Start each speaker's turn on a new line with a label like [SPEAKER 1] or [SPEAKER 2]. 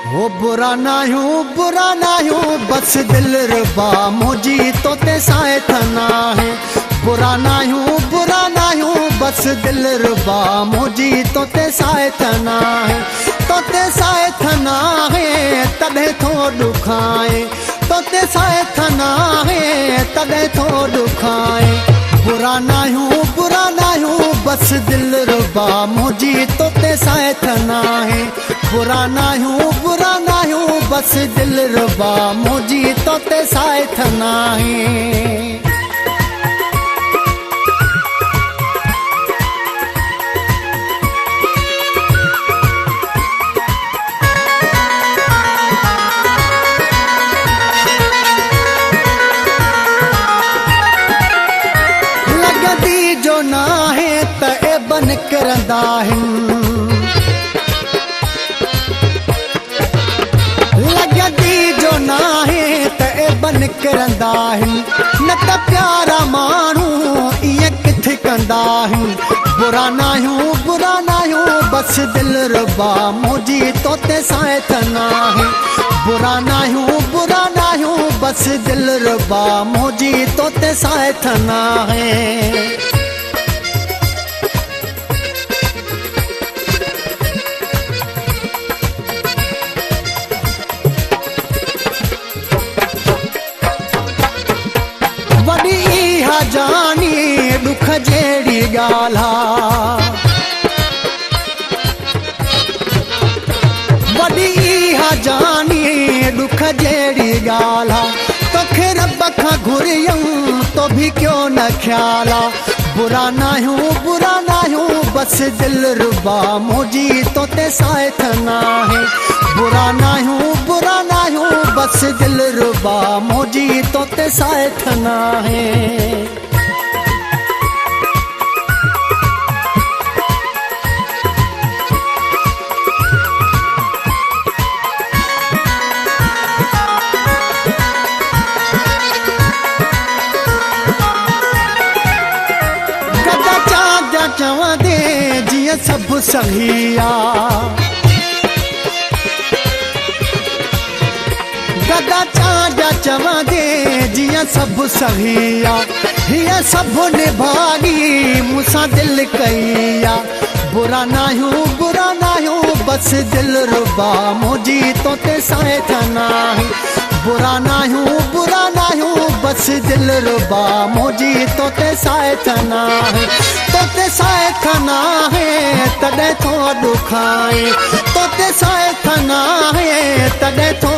[SPEAKER 1] हो बुरा ना यूं बस दिल रुबा मुझी तोते साथ ना है। बुरा ना यूं बस दिल रुबा मुझी तोते साथ ना है। तोते साथ ना है तॾहिं थो ॾुखाए, तोते साथ ना है तॾहिं थो ॾुखाए। बुरा ना यूं बस दिल रुबा मुझी तोते साथ ना है। बुरा ना यूं बस दिल रुबा मुझी तोते साथ ना है। लगदी जो ना है त ए बन करंदा आहिनि। लगदी जो ना है त ए बन करंदा आहिनि। न त प्यारा माण्हू ईअं किथे कंदा आहिनि। बुरा ना यूं बस दिल रुबा मुझी तोते साथ ना है। बुरा ना यूं बस दिल रुबा मुझी तोते साथ ना है। वॾी इहा जानी ॾुख जहिड़ी ॻाल्हि वॾी इहा जानी ॾुख जहिड़ी ॻाल्हि तोखे रब खां घुरियऊं तो बि कयो न ख़्याल। बुरा ना यूं बस दिल रुबा मुझी तोते साथ ना है। बुरा ना यूं बस दिल रुबा मुझी तोते साथ ना है। गदा चांद चवंदे जीअं सभु सही आ। गदा चांद चवंदे जीअं सभु सही आ। हीअ सभु निभागी मूंसां दिल कई आ। बुरा ना यूं बस दिल रुबा मुझी तोते साथ ना है। बुरा ना यूं बस दिल रुबा मुझी तोते साथ ना है। तोते साथ ना है तॾहिं थो ॾुखाए, तोते साथ ना है तॾहिं थो